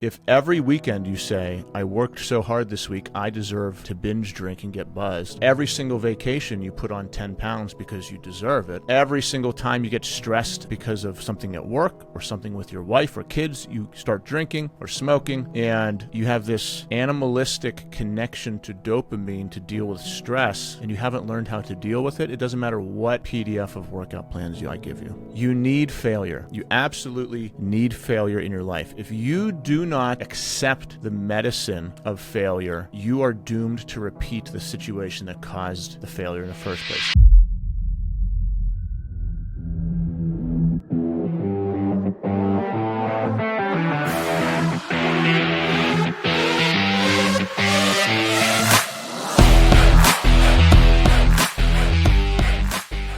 If every weekend you say, I worked so hard this week, I deserve to binge drink and get buzzed. Every single vacation you put on 10 pounds because you deserve it. Every single time you get stressed because of something at work or something with your wife or kids, you start drinking or smoking, and you have this animalistic connection to dopamine to deal with stress, and you haven't learned how to deal with it. It doesn't matter what PDF of workout plans I give you. You need failure. You absolutely need failure in your life. If you do not accept the medicine of failure, you are doomed to repeat the situation that caused the failure in the first place.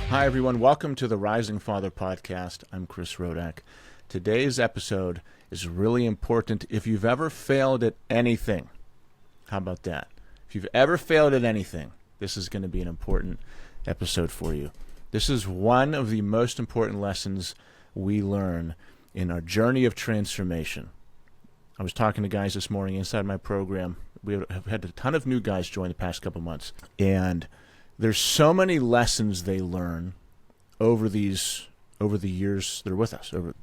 Hi everyone, welcome to the Rising Father podcast. I'm Chris Rodak. Today's episode is really important if you've ever failed at anything. How about that? If you've ever failed at anything, this is going to be an important episode for you. This is one of the most important lessons we learn in our journey of transformation. I was talking to guys this morning inside my program. We have had a ton of new guys join the past couple months, and there's so many lessons they learn over the years they're with us, over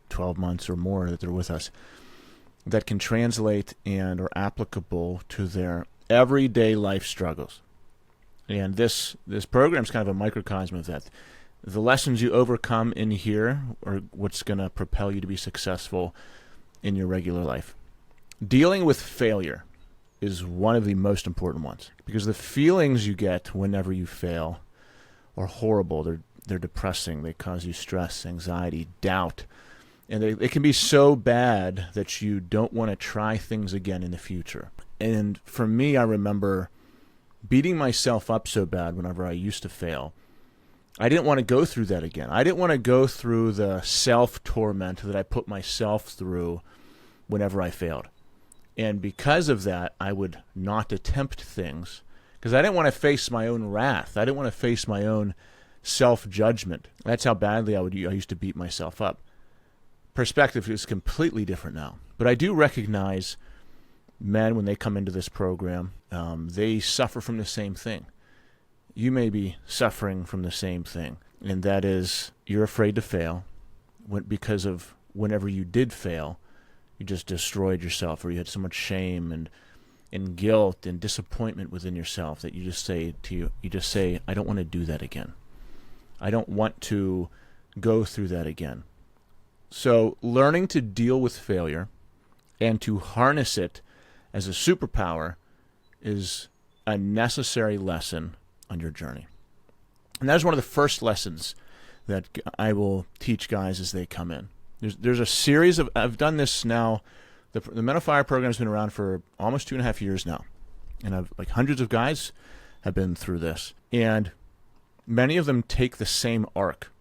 12 months or more that they're with us, that can translate and are applicable to their everyday life struggles. And this program is kind of a microcosm of that. The lessons you overcome in here are what's going to propel you to be successful in your regular life. Dealing with failure is one of the most important ones, because the feelings you get whenever you fail are horrible. They're depressing. They cause you stress, anxiety, doubt. And they can be so bad that you don't want to try things again in the future. And for me, I remember beating myself up so bad whenever I used to fail. I didn't want to go through that again. I didn't want to go through the self-torment that I put myself through whenever I failed. And because of that, I would not attempt things because I didn't want to face my own wrath. I didn't want to face my own self-judgment. That's how badly I used to beat myself up. Perspective is completely different now. But I do recognize men, when they come into this program, they suffer from the same thing. You may be suffering from the same thing, and that is you're afraid to fail because of whenever you did fail, you just destroyed yourself, or you had so much shame and guilt and disappointment within yourself that you just say, I don't want to do that again. I don't want to go through that again. So learning to deal with failure and to harness it as a superpower is a necessary lesson on your journey. And that is one of the first lessons that I will teach guys as they come in. There's a series of, I've done this now, the Men of Fire program has been around for almost 2.5 years now. And hundreds of guys have been through this. And many of them take the same arc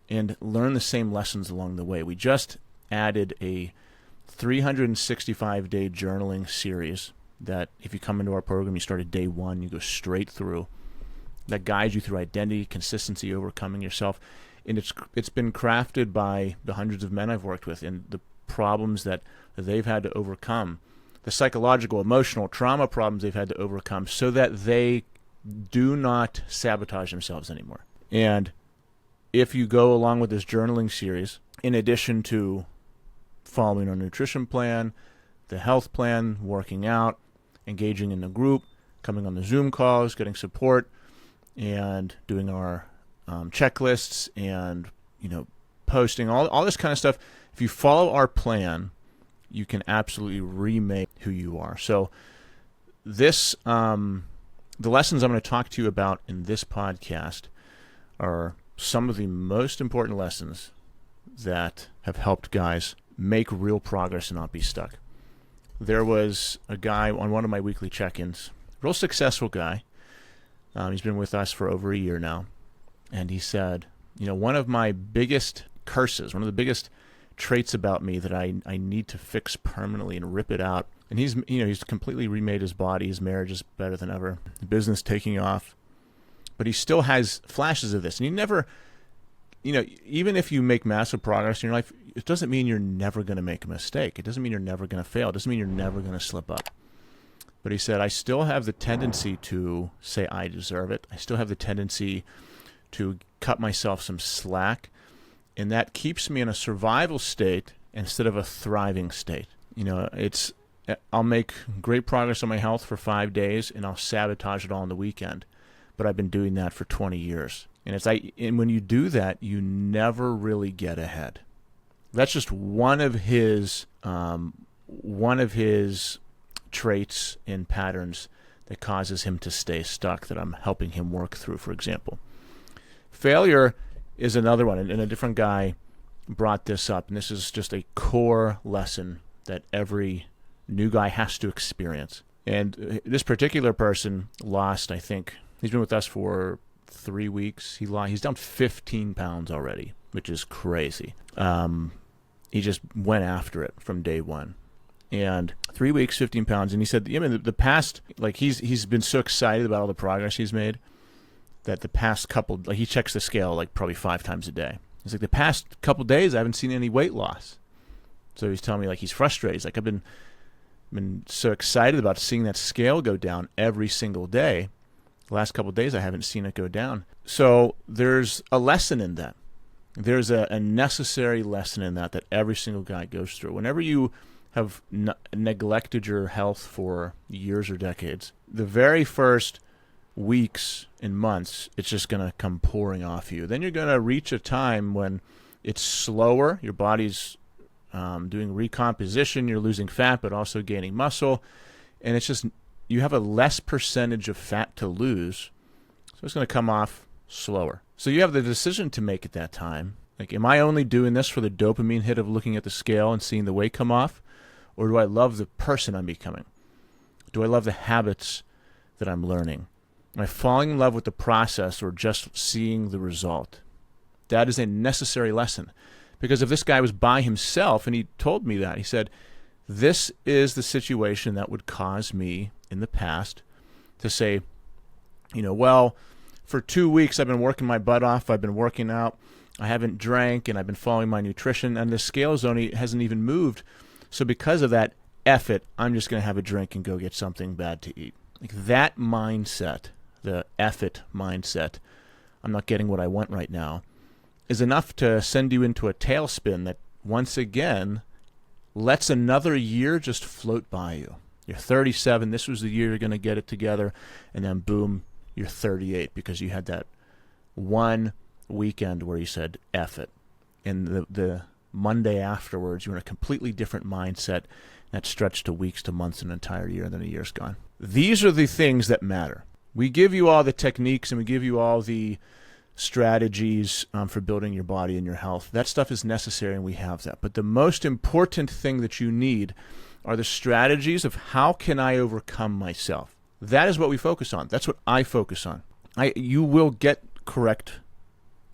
and learn the same lessons along the way. We just added a 365-day journaling series that if you come into our program, you start at day one, you go straight through, that guides you through identity, consistency, overcoming yourself. And it's been crafted by the hundreds of men I've worked with and the problems that they've had to overcome, the psychological, emotional trauma problems they've had to overcome so that they do not sabotage themselves anymore. And if you go along with this journaling series, in addition to following our nutrition plan, the health plan, working out, engaging in the group, coming on the Zoom calls, getting support, and doing our checklists and posting, all this kind of stuff, if you follow our plan, you can absolutely remake who you are. So this, the lessons I'm going to talk to you about in this podcast are some of the most important lessons that have helped guys make real progress and not be stuck. There was a guy on one of my weekly check-ins, real successful guy. He's been with us for over a year now. And he said, one of my biggest curses, one of the biggest traits about me that I need to fix permanently and rip it out. And he's completely remade his body. His marriage is better than ever. The business taking off. But he still has flashes of this. And you never, even if you make massive progress in your life, it doesn't mean you're never going to make a mistake. It doesn't mean you're never going to fail. It doesn't mean you're never going to slip up. But he said, I still have the tendency to say I deserve it. I still have the tendency to cut myself some slack. And that keeps me in a survival state instead of a thriving state. You know, I'll make great progress on my health for 5 days, and I'll sabotage it all on the weekend. But I've been doing that for 20 years. And when you do that, you never really get ahead. That's just one of his traits and patterns that causes him to stay stuck, that I'm helping him work through, for example. Failure is another one, and a different guy brought this up, and this is just a core lesson that every new guy has to experience. And this particular person lost, I think, he's been with us for 3 weeks. He's down 15 pounds already, which is crazy. He just went after it from day one. And 3 weeks, 15 pounds. And he said, the past, like he's been so excited about all the progress he's made that the past couple, like he checks the scale like probably 5 times a day. He's like, the past couple days I haven't seen any weight loss. So he's telling me like he's frustrated. He's like, I've been so excited about seeing that scale go down every single day. The last couple of days I haven't seen it go down. So there's a lesson in that. There's a necessary lesson in that every single guy goes through. Whenever you have neglected your health for years or decades, the very first weeks and months, it's just going to come pouring off you. Then you're going to reach a time when it's slower. Your body's doing recomposition. You're losing fat, but also gaining muscle. And it's just, you have a less percentage of fat to lose. So it's going to come off slower. So you have the decision to make at that time. Like, am I only doing this for the dopamine hit of looking at the scale and seeing the weight come off? Or do I love the person I'm becoming? Do I love the habits that I'm learning? Am I falling in love with the process or just seeing the result? That is a necessary lesson. Because if this guy was by himself, and he told me that, he said, this is the situation that would cause me in the past to say, well, for 2 weeks I've been working my butt off, I've been working out, I haven't drank, and I've been following my nutrition, and the scale hasn't even moved. So because of that, F it, I'm just going to have a drink and go get something bad to eat. Like that mindset, the F it mindset, I'm not getting what I want right now, is enough to send you into a tailspin that once again lets another year just float by you. You're 37, this was the year you're going to get it together, and then boom, you're 38 because you had that one weekend where you said F it. And the Monday afterwards, you're in a completely different mindset that stretched to weeks to months, an entire year, and then a year's gone. These are the things that matter. We give you all the techniques and we give you all the strategies for building your body and your health. That stuff is necessary, and we have that. But the most important thing that you need are the strategies of how can I overcome myself. That is what we focus on. That's what I focus on. You will get correct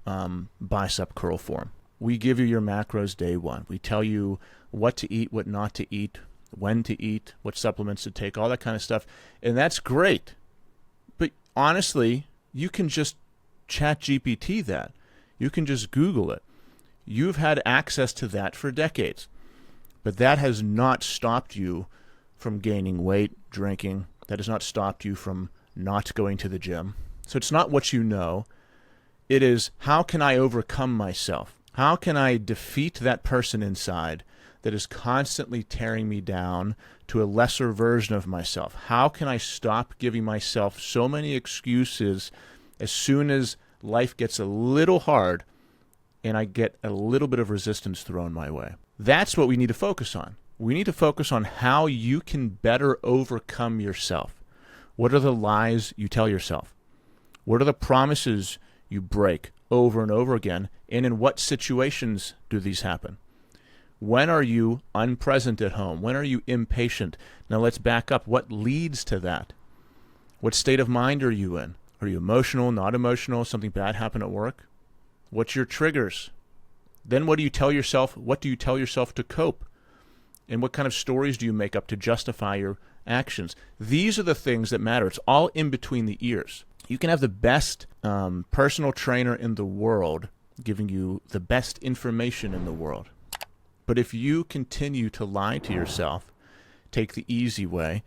bicep curl form. We give you your macros day one. We tell you what to eat, what not to eat, when to eat, what supplements to take, all that kind of stuff. And that's great. But honestly, you can just chat GPT that. You can just Google it. You've had access to that for decades. But that has not stopped you from gaining weight, drinking. That has not stopped you from not going to the gym. So it's not what you know. It is, how can I overcome myself? How can I defeat that person inside that is constantly tearing me down to a lesser version of myself? How can I stop giving myself so many excuses as soon as life gets a little hard and I get a little bit of resistance thrown my way? That's what we need to focus on. We need to focus on how you can better overcome yourself. What are the lies you tell yourself? What are the promises you break over and over again? And in what situations do these happen? When are you unpresent at home? When are you impatient? Now let's back up. What leads to that? What state of mind are you in? Are you emotional, not emotional? Something bad happened at work? What's your triggers? Then what do you tell yourself? What do you tell yourself to cope? And what kind of stories do you make up to justify your actions? These are the things that matter. It's all in between the ears. You can have the best personal trainer in the world giving you the best information in the world. But if you continue to lie to yourself, take the easy way,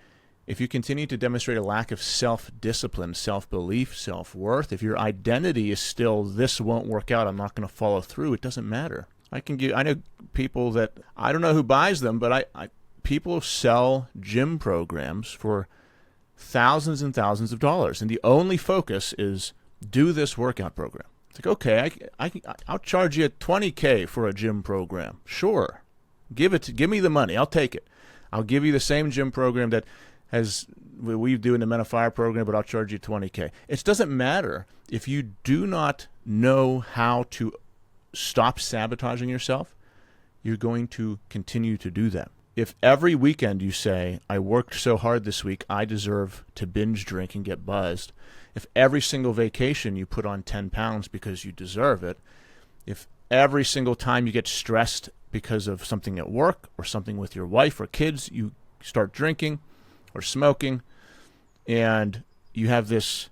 if you continue to demonstrate a lack of self-discipline, self-belief, self-worth, if your identity is still, this won't work out, I'm not going to follow through, it doesn't matter. I know people that, I don't know who buys them, but people sell gym programs for thousands and thousands of dollars, and the only focus is do this workout program. It's like, okay, I'll charge you $20K for a gym program. Sure, give me the money. I'll take it. I'll give you the same gym program that we do in the Men of Fire program, but I'll charge you $20K. It doesn't matter if you do not know how to stop sabotaging yourself. You're going to continue to do that. If every weekend you say, I worked so hard this week, I deserve to binge drink and get buzzed. If every single vacation you put on 10 pounds because you deserve it, if every single time you get stressed because of something at work or something with your wife or kids, you start drinking or smoking, and you have this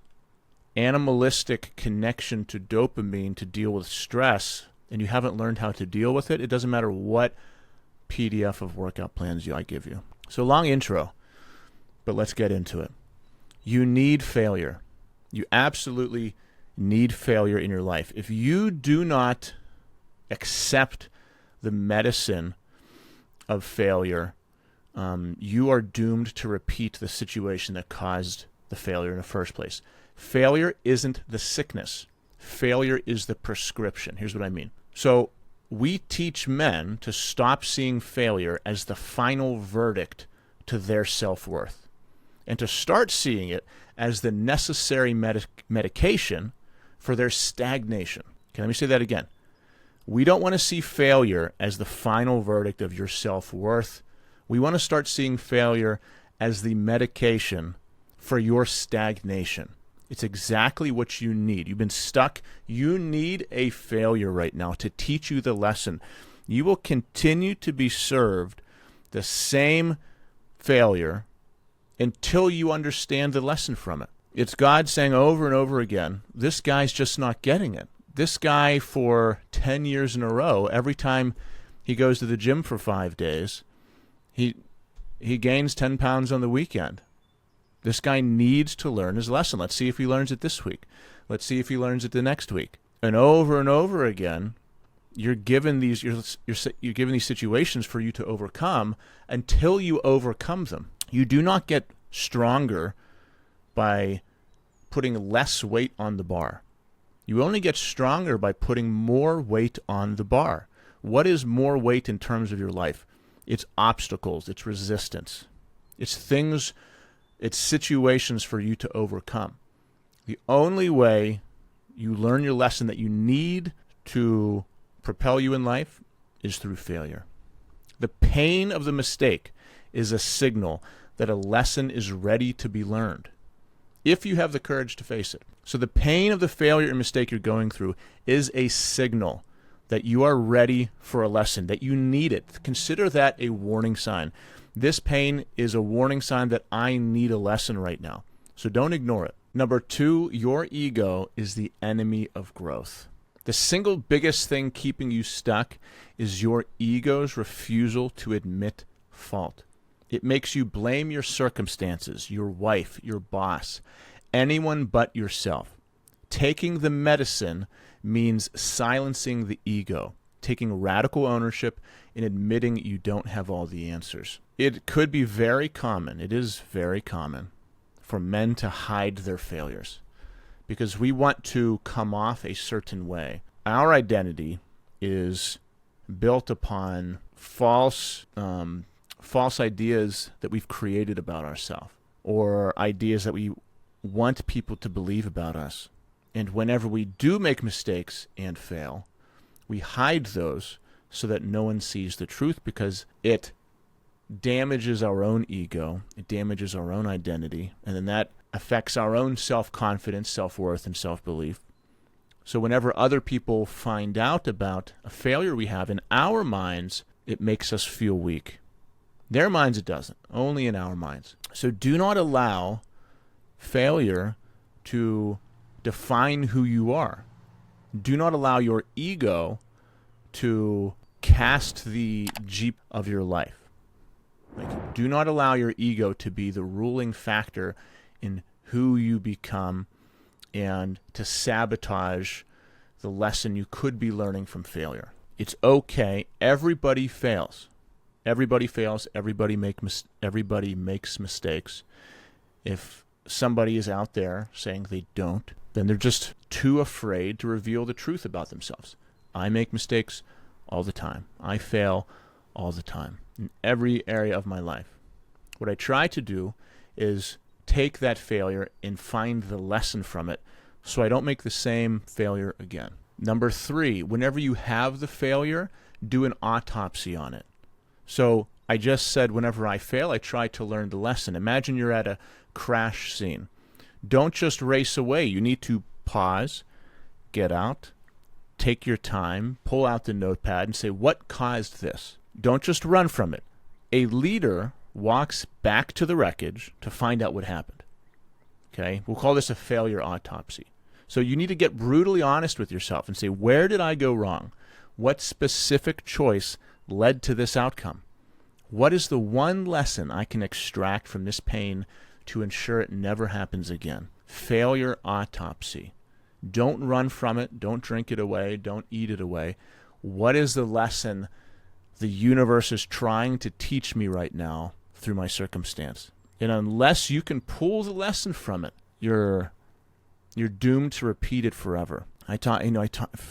animalistic connection to dopamine to deal with stress, and you haven't learned how to deal with it, it doesn't matter what PDF of workout plans I give you. So long intro, but let's get into it. You need failure. You absolutely need failure in your life. If you do not accept the medicine of failure, you are doomed to repeat the situation that caused the failure in the first place. Failure isn't the sickness. Failure is the prescription. Here's what I mean. So we teach men to stop seeing failure as the final verdict to their self-worth, and to start seeing it as the necessary medication for their stagnation. Okay, let me say that again. We don't want to see failure as the final verdict of your self-worth. We want to start seeing failure as the medication for your stagnation. It's exactly what you need. You've been stuck. You need a failure right now to teach you the lesson. You will continue to be served the same failure until you understand the lesson from it. It's God saying over and over again, this guy's just not getting it. This guy for 10 years in a row, every time he goes to the gym for 5 days, he gains 10 pounds on the weekend. This guy needs to learn his lesson. Let's see if he learns it this week. Let's see if he learns it the next week. And over again, you're given these situations for you to overcome until you overcome them. You do not get stronger by putting less weight on the bar. You only get stronger by putting more weight on the bar. What is more weight in terms of your life? It's obstacles, it's resistance. It's things, it's situations for you to overcome. The only way you learn your lesson that you need to propel you in life is through failure. The pain of the mistake is a signal that a lesson is ready to be learned, if you have the courage to face it. So the pain of the failure and mistake you're going through is a signal that you are ready for a lesson, that you need it. Consider that a warning sign. This pain is a warning sign that I need a lesson right now. So don't ignore it. Number 2, your ego is the enemy of growth. The single biggest thing keeping you stuck is your ego's refusal to admit fault. It makes you blame your circumstances, your wife, your boss, anyone but yourself. Taking the medicine means silencing the ego, taking radical ownership and admitting you don't have all the answers. It could be very common, it is very common, for men to hide their failures because we want to come off a certain way. Our identity is built upon false ideas that we've created about ourselves, or ideas that we want people to believe about us. And whenever we do make mistakes and fail, we hide those so that no one sees the truth, because it damages our own ego, it damages our own identity, and then that affects our own self-confidence, self-worth, and self-belief. So whenever other people find out about a failure we have in our minds, it makes us feel weak. Their minds it doesn't, only in our minds. So do not allow failure to define who you are. Do not allow your ego to cast the Jeep of your life. Like, do not allow your ego to be the ruling factor in who you become and to sabotage the lesson you could be learning from failure. It's okay. Everybody fails. Everybody fails. Everybody makes mistakes. If somebody is out there saying they don't, then they're just too afraid to reveal the truth about themselves. I make mistakes all the time. I fail all the time in every area of my life. What I try to do is take that failure and find the lesson from it so I don't make the same failure again. Number 3, whenever you have the failure, do an autopsy on it. So I just said whenever I fail, I try to learn the lesson. Imagine you're at a crash scene. Don't just race away. You need to pause, get out, take your time, pull out the notepad and say, what caused this? Don't just run from it. A leader walks back to the wreckage to find out what happened. Okay? We'll call this a failure autopsy. So you need to get brutally honest with yourself and say, where did I go wrong? What specific choice led to this outcome? What is the one lesson I can extract from this pain to ensure it never happens again? Failure autopsy. Don't run from it. Don't drink it away. Don't eat it away. What is the lesson the universe is trying to teach me right now through my circumstance? And unless you can pull the lesson from it, you're doomed to repeat it forever. I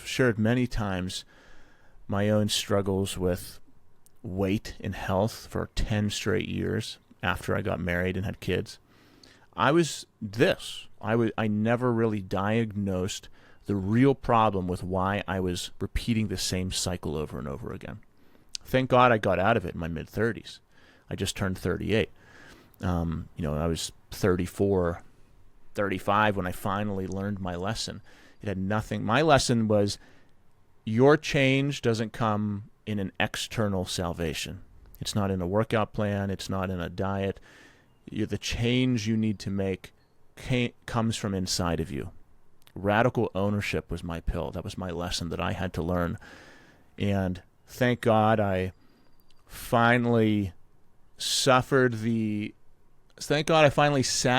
shared many times my own struggles with weight and health for 10 straight years after I got married and had kids. I never really diagnosed the real problem with why I was repeating the same cycle over and over again. Thank God I got out of it in my mid-30s. I just turned 38. I was 34, 35 when I finally learned my lesson. It had nothing. My lesson was your change doesn't come in an external salvation. It's not in a workout plan. It's not in a diet. The change you need to make comes from inside of you. Radical ownership was my pill. That was my lesson that I had to learn. And thank God I finally sat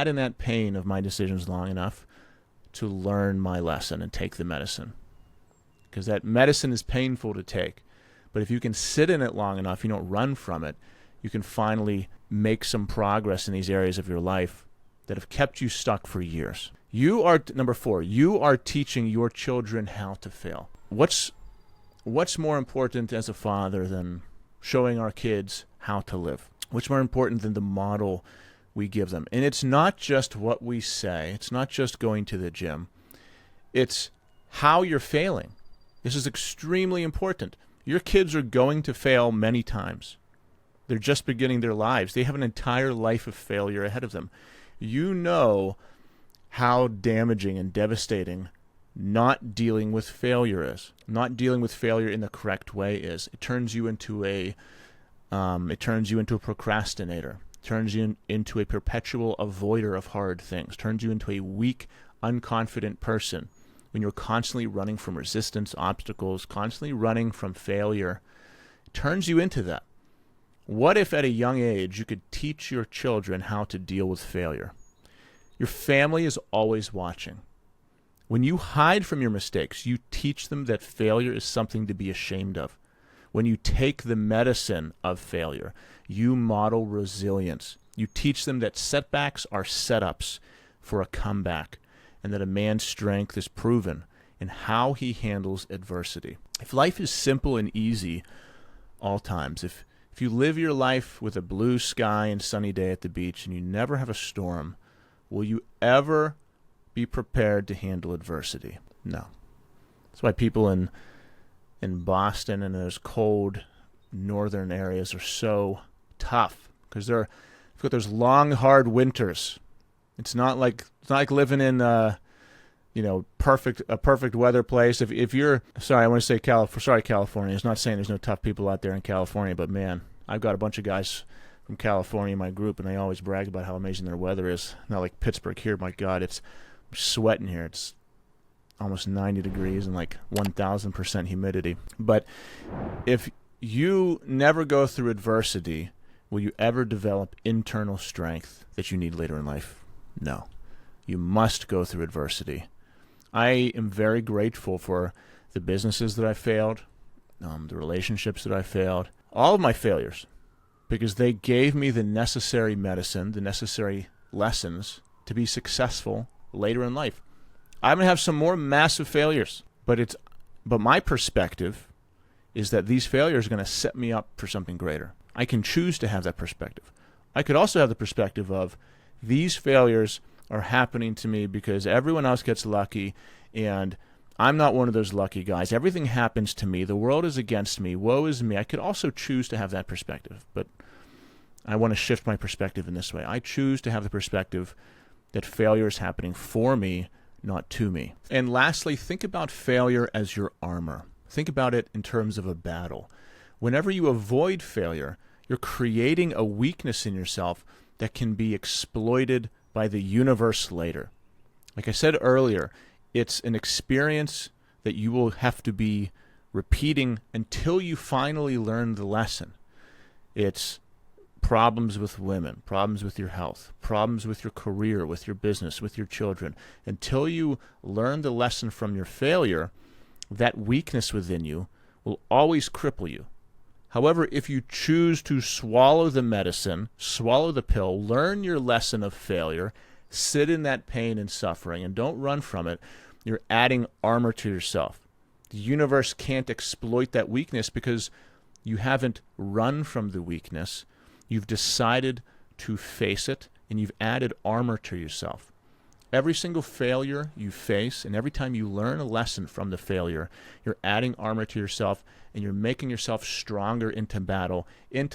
in that pain of my decisions long enough to learn my lesson and take the medicine. Because that medicine is painful to take. But if you can sit in it long enough, you don't run from it, you can finally make some progress in these areas of your life that have kept you stuck for years. Number 4, you are teaching your children how to fail. What's more important as a father than showing our kids how to live? What's more important than the model we give them? And it's not just what we say. It's not just going to the gym. It's how you're failing. This is extremely important. Your kids are going to fail many times. They're just beginning their lives. They have an entire life of failure ahead of them. You know how damaging and devastating not dealing with failure is. Not dealing with failure in the correct way is. It turns you into a procrastinator. It turns you into a perpetual avoider of hard things. Turns you into a weak, unconfident person. When you're constantly running from resistance, obstacles, constantly running from failure, it turns you into that. What if at a young age you could teach your children how to deal with failure? Your family is always watching. When you hide from your mistakes, you teach them that failure is something to be ashamed of. When you take the medicine of failure, you model resilience. You teach them that setbacks are setups for a comeback, and that a man's strength is proven in how he handles adversity. If life is simple and easy all times, if you live your life with a blue sky and sunny day at the beach and you never have a storm, will you ever be prepared to handle adversity? No. That's why people in Boston and those cold northern areas are so tough, because they've got those long, hard winters. It's not like living in a perfect weather place. If you're I want to say California. It's not saying there's no tough people out there in California, but man, I've got a bunch of guys from California in my group, and they always brag about how amazing their weather is. Not like Pittsburgh here. My God, I'm sweating here. It's almost 90 degrees and like 1,000% humidity. But if you never go through adversity, will you ever develop internal strength that you need later in life? No. You must go through adversity. I am very grateful for the businesses that I failed, the relationships that I failed, all of my failures, because they gave me the necessary medicine, the necessary lessons to be successful later in life. I'm going to have some more massive failures, but my perspective is that these failures are going to set me up for something greater. I can choose to have that perspective. I could also have the perspective of these failures are happening to me because everyone else gets lucky and I'm not one of those lucky guys. Everything happens to me. The world is against me. Woe is me. I could also choose to have that perspective, but I want to shift my perspective in this way. I choose to have the perspective that failure is happening for me, not to me. And lastly, think about failure as your armor. Think about it in terms of a battle. Whenever you avoid failure, you're creating a weakness in yourself that can be exploited by the universe later. Like I said earlier, it's an experience that you will have to be repeating until you finally learn the lesson. It's problems with women, problems with your health, problems with your career, with your business, with your children. Until you learn the lesson from your failure, that weakness within you will always cripple you. However, if you choose to swallow the medicine, swallow the pill, learn your lesson of failure, sit in that pain and suffering, and don't run from it, you're adding armor to yourself. The universe can't exploit that weakness because you haven't run from the weakness. You've decided to face it, and you've added armor to yourself. Every single failure you face, and every time you learn a lesson from the failure, you're adding armor to yourself, and you're making yourself stronger into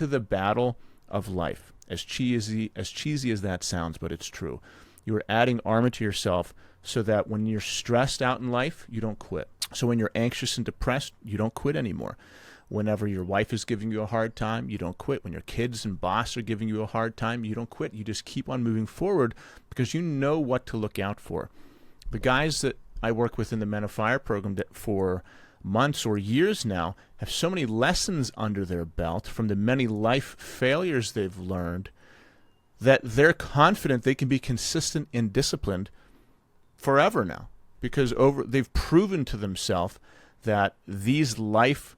the battle of life. As cheesy as that sounds, but it's true. You are adding armor to yourself so that when you're stressed out in life, you don't quit. So when you're anxious and depressed, you don't quit anymore. Whenever your wife is giving you a hard time, you don't quit. When your kids and boss are giving you a hard time, you don't quit. You just keep on moving forward because you know what to look out for. The guys that I work with in the Men of Fire program that for months or years now have so many lessons under their belt from the many life failures they've learned that they're confident they can be consistent and disciplined forever now because they've proven to themselves that these life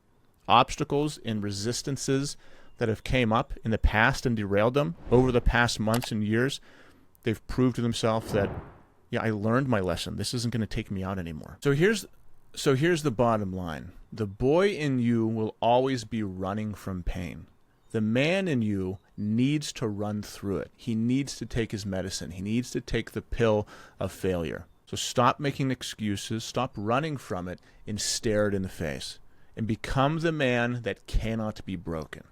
obstacles and resistances that have came up in the past and derailed them over the past months and years, they've proved to themselves that, yeah, I learned my lesson. This isn't going to take me out anymore. So here's the bottom line. The boy in you will always be running from pain. The man in you needs to run through it. He needs to take his medicine. He needs to take the pill of failure. So stop making excuses, stop running from it, and stare it in the face. And become the man that cannot be broken.